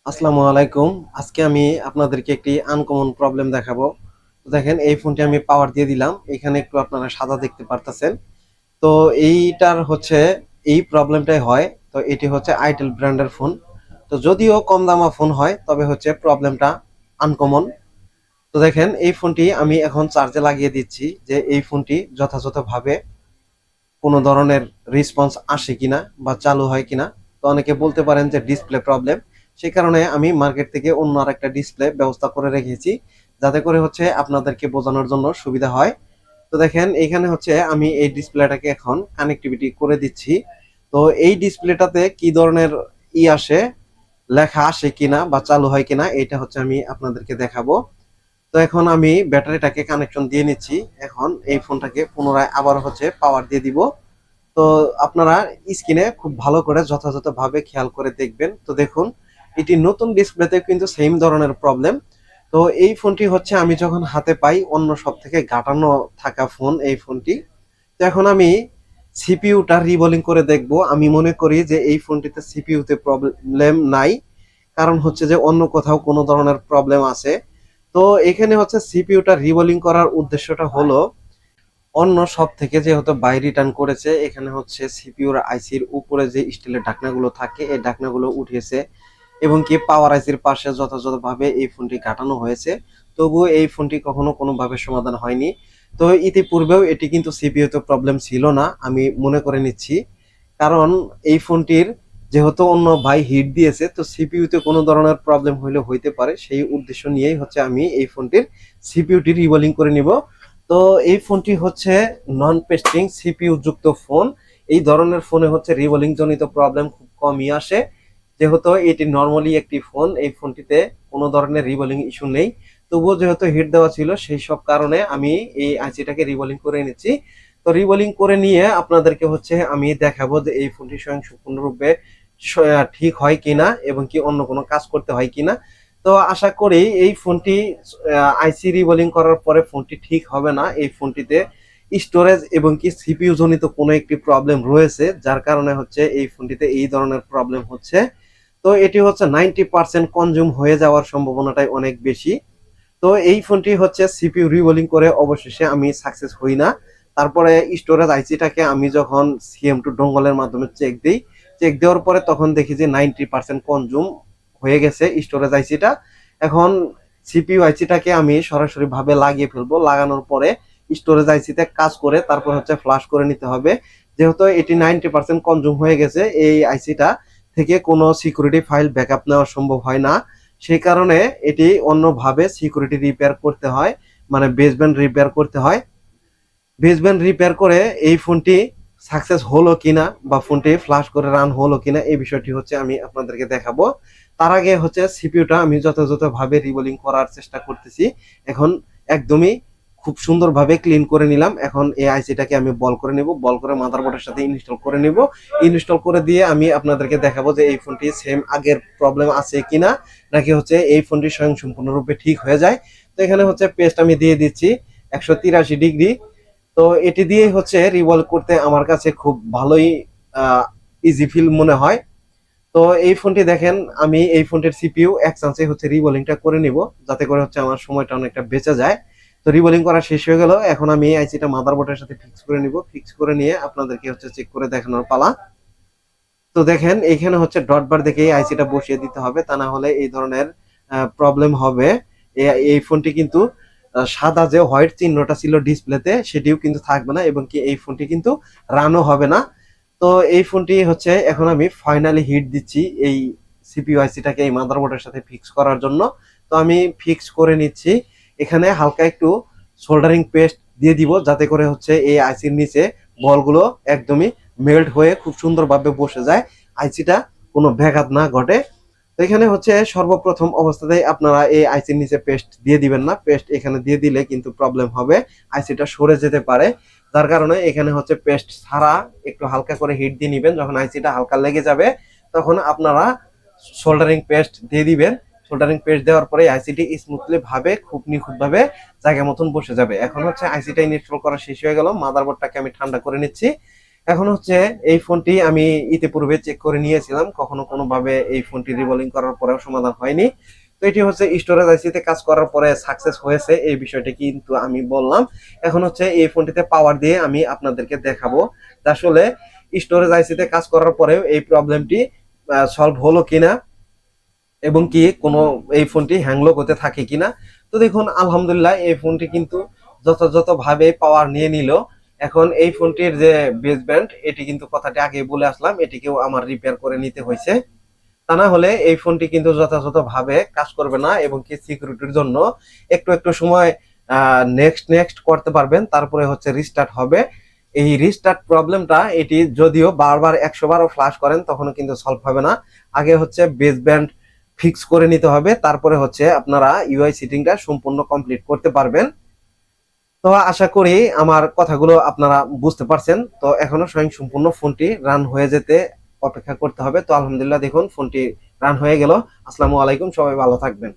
আসসালামু আলাইকুম। আজকে আমি আপনাদেরকে একটি আনকমন প্রবলেম দেখাবো। তো দেখেন এই ফোনটি আমি পাওয়ার দিয়ে দিলাম। এখানে একটু আপনারা সাদা দেখতে পারতেছেন। তো এইটার হচ্ছে এই প্রবলেমটাই হয়। তো এটি হচ্ছে আইটেল ব্র্যান্ডের ফোন। তো যদিও কম দামা ফোন হয় তবে হচ্ছে প্রবলেমটা আনকমন। তো দেখেন এই ফোনটি আমি এখন চার্জে লাগিয়ে দিচ্ছি যে এই ফোনটি যথাযথভাবে কোনো ধরনের রেসপন্স আসে কিনা বা চালু হয় কিনা। তো অনেকে বলতে পারেন যে ডিসপ্লে প্রবলেম, সেই কারণে আমি মার্কেট থেকে অন্য আর একটা ডিসপ্লে ব্যবস্থা করে রেখেছি যাতে করে হচ্ছে আপনাদেরকে বোঝানোর জন্য সুবিধা হয়। তো দেখেন এখানে হচ্ছে আমি এই ডিসপ্লেটাকে এখন কানেক্টিভিটি করে দিচ্ছি। তো এই ডিসপ্লেটাতে কি ধরনের আসে, লেখা আসে কিনা বা চালু হয় কিনা, এটা হচ্ছে আমি আপনাদেরকে দেখাবো। তো এখন আমি ব্যাটারিটাকে কানেকশন দিয়ে নিচ্ছি। এখন এই ফোনটাকে পুনরায় আবার হচ্ছে পাওয়ার দিয়ে দিব। তো আপনারা স্ক্রিনে খুব ভালো করে যথাযথভাবে খেয়াল করে দেখবেন। তো দেখুন এটি নতুন ডিসপ্লেতে কিন্তু সেম ধরনের প্রবলেম। তো এই ফোনটি হচ্ছে আমি যখন হাতে পাই অন্য সব থেকে গাটানো থাকা ফোন এই ফোনটি। তো এখন আমি সিপিইউটা রিবোলিং করে দেখব। আমি মনে করি যে এই ফোনটিতে সিপিইউতে প্রবলেম নাই, কারণ হচ্ছে যে অন্য কোথাও কোনো ধরনের প্রবলেম আছে। তো এখানে হচ্ছে সিপিইউটা রিবোলিং করার উদ্দেশ্যটা হলো অন্য সব থেকে যেহেতু বাই রিটার্ন করেছে, এখানে হচ্ছে সিপিইউর আইসির উপরে যে স্টিলের ঢাকনাগুলো থাকে এই ঢাকনাগুলো উঠিয়েছে এবং কি পাওয়ার আইসির পাশে যথাযথভাবে এই ফোনটি কাটানো হয়েছে। তবুও এই ফোনটি কখনো কোনোভাবে সমাধান হয়নি। তো ইতিপূর্বেও এটি কিন্তু সিপিইউতে প্রবলেম ছিল না আমি মনে করে নিচ্ছি, কারণ এই ফোনটির যেহেতু অন্য ভাই হিট দিয়েছে, তো সিপিইউতে কোনো ধরনের প্রবলেম হইলে হইতে পারে, সেই উদ্দেশ্য নিয়েই হচ্ছে আমি এই ফোনটির সিপিইউটি রিবোলিং করে নিব। তো এই ফোনটি হচ্ছে নন পেস্টিং সিপিইউ যুক্ত ফোন। এই ধরনের ফোনে হচ্ছে রিবোলিং জনিত প্রবলেম খুব কমই আসে, যেহেতু এটি নর্মালি একটি ফোন। এই ফোনটিতে কোনো ধরনের রিবোলিং ইস্যু নেই। তবুও যেহেতু হিট দেওয়া ছিল সেই সব কারণে আমি এই আইসিটাকে রিবোলিং করে নিচ্ছি। তো রিবোলিং করে নিয়ে আপনাদেরকে হচ্ছে আমি দেখাবো যে এই ফোনটি স্বয়ং সম্পূর্ণরূপে ঠিক হয় কিনা এবং কি অন্য কোনো কাজ করতে হয় কিনা। তো আশা করি এই ফোনটি আইসি রিবোলিং করার পরে ফোনটি ঠিক হবে না। এই ফোনটিতে স্টোরেজ এবং কি সিপিইউ জনিত কোনো একটি প্রবলেম রয়েছে, যার কারণে হচ্ছে এই ফোনটিতে এই ধরনের প্রবলেম হচ্ছে। তো এটি হচ্ছে 90% কনজিউম হয়ে যাওয়ার সম্ভাবনাটাই অনেক বেশি। তো এই ফোনটি হচ্ছে সিপিইউ রিবোলিং করে অবশেষে আমি সাকসেস হই না। তারপরে স্টোরেজ আইসিটাকে আমি যখন সিএম2 ডোঙ্গলের মাধ্যমে চেক দিই, চেক দেওয়ার পরে তখন দেখি যে 90% কনজিউম হয়ে গেছে স্টোরেজ আইসিটা। এখন সিপিইউ আইসিটাকে আমি সরাসরি ভাবে লাগিয়ে ফেলবো, লাগানোর পরে স্টোরেজ আইসিতে কাজ করে তারপর হচ্ছে ফ্লাশ করে নিতে হবে। যেহেতু এটি 90% কনজিউম হয়ে গেছে, এই আইসিটা থেকে কোনো সিকিউরিটি ফাইল ব্যাকআপ নেওয়া সম্ভব হয় না। সেই কারণে এটি অন্যভাবে সিকিউরিটি রিপেয়ার করতে হয়, মানে বেসব্যান্ড রিপেয়ার করতে হয়। বেসব্যান্ড রিপেয়ার করে এই ফোনটি সাকসেস হলো কিনা বা ফোনটি ফ্লাশ করে রান হলো কিনা এই বিষয়টি হচ্ছে আমি আপনাদেরকে দেখাবো। তার আগে হচ্ছে সিপিইউটা আমি যথাযথভাবে রিবোলিং করার চেষ্টা করতেছি। এখন একদমই খুব সুন্দরভাবে ক্লিন করে নিলাম। এখন এই আইসিটাকে আমি বল করে নেব, বল করে মাদারবোর্ডের সাথে ইনস্টল করে নেব। ইনস্টল করে দিয়ে আমি আপনাদেরকে দেখাবো যে এই ফোনটি সেম আগের প্রবলেম আছে কিনা, নাকি হচ্ছে এই ফোনটি স্বয়ং সম্পূর্ণরূপে ঠিক হয়ে যায়। তো এখানে হচ্ছে পেস্ট আমি দিয়ে দিচ্ছি 183 ডিগ্রি। তো এটি দিয়ে হচ্ছে রিভলভ করতে আমার কাছে খুব ভালোই ইজি ফিল মনে হয়। তো এই ফোনটি দেখেন আমি এই ফোনটির সিপিইউ এক চান্সে হচ্ছে রিবোলিংটা করে নিব, যাতে করে হচ্ছে আমার সময়টা অনেকটা বেঁচে যায়। তো রিবোলিং করা শেষ হয়ে গেল। এখন আমি এই আইসিটা মাদারবোর্ডের সাথে ফিক্স করে নিব, ফিক্স করে নিয়ে আপনাদেরকে হচ্ছে চেক করে দেখানোর পালা। তো দেখেন এখানে হচ্ছে ডট বার দেখে এই আইসিটা বসিয়ে দিতে হবে, তা না হলে এই ধরনের প্রবলেম হবে। এই ফোনটি কিন্তু সাদা যে হোয়াইট চিহ্নটা ছিল ডিসপ্লেতে সেটিও কিন্তু থাকবে না এবং কি এই ফোনটি কিন্তু রানও হবে না। তো এই ফোনটি হচ্ছে এখন আমি ফাইনালি হিট দিচ্ছি এই সিপিইউ আইসিটাকে এই মাদারবোর্ডের সাথে ফিক্স করার জন্য। তো আমি ফিক্স করে নিচ্ছি। এখানে হালকা একটু সোল্ডারিং পেস্ট দিয়ে দিব যাতে করে হচ্ছে এই আইসির নিচে বলগুলো একদমই মেল্ট হয়ে খুব সুন্দরভাবে বসে যায়, আইসিটা কোনো ব্যাঘাত না ঘটে। তো এখানে হচ্ছে সর্বপ্রথম অবস্থাতেই আপনারা এই আইসির নিচে পেস্ট দিয়ে দিবেন না, পেস্ট এখানে দিয়ে দিলে কিন্তু প্রবলেম হবে, আইসিটা সরে যেতে পারে। যার কারণে এখানে হচ্ছে পেস্ট ছাড়া একটু হালকা করে হিট দিয়ে নিবেন। যখন আইসিটা হালকা লেগে যাবে তখন আপনারা সোল্ডারিং পেস্ট দিয়ে দিবেন। সোল্ডারিং পেস্ট দেওয়ার পরে আইসিটি স্মুথলি ভাবে খুব নিখুঁত ভাবে জায়গা মতন বসে যাবে। এখন হচ্ছে আইসিটা ইনস্টল করা শেষ হয়ে গেল, মাদারবোর্ডটাকে আমি ঠান্ডা করে নিচ্ছি। এখন হচ্ছে এই ফোনটি আমি ইতিপূর্বে চেক করে নিয়েছিলাম, কখনো কোনোভাবে এই ফোনটি রিবলিং করার পরেও সমাধান হয়নি। তো এটি হচ্ছে স্টোরেজ আইসিতে কাজ করার পরে সাকসেস হয়েছে, এই বিষয়টি কিন্তু আমি বললাম। এখন হচ্ছে এই ফোনটিতে পাওয়ার দিয়ে আমি আপনাদেরকে দেখাবো যে আসলে স্টোরেজ আইসিতে কাজ করার পরেও এই প্রবলেমটি সলভ হলো কিনা, এবং কি কোনো এই ফোনটি হ্যাংলক হতে থাকে কিনা। তো দেখুন আলহামদুলিল্লাহ এই ফোনটি কিন্তু যথাযথভাবে পাওয়ার নিয়ে নিল। এখন এই ফোনটির যে বেস ব্যান্ড, এটি কিন্তু কথাটি আগে বলে আসলাম, এটিকেও আমার রিপেয়ার করে নিতে হয়েছে। তা না হলে এই ফোনটি কিন্তু যথাযথভাবে কাজ করবে না, এবং কি সিকিউরিটির জন্য একটু একটু সময় নেক্সট নেক্সট করতে পারবেন, তারপরে হচ্ছে রিস্টার্ট হবে। এই রিস্টার্ট প্রবলেমটা এটি যদিও বারবার 100 বারও ফ্লাশ করেন তখনও কিন্তু সলভ হবে না। আগে হচ্ছে বেস ব্যান্ড ফিক্স করে নিতে হবে, তারপরে হচ্ছে আপনারা ইউআই সেটিংটা সম্পূর্ণ কমপ্লিট করতে পারবেন। তো আশা করি আমার কথাগুলো আপনারা বুঝতে পারছেন। তো এখনো স্বয়ং সম্পূর্ণ ফোনটি রান হয়ে যেতে অপেক্ষা করতে হবে। তো আলহামদুলিল্লাহ দেখুন ফোনটি রান হয়ে গেল। আসসালামু আলাইকুম, সবাই ভালো থাকবেন।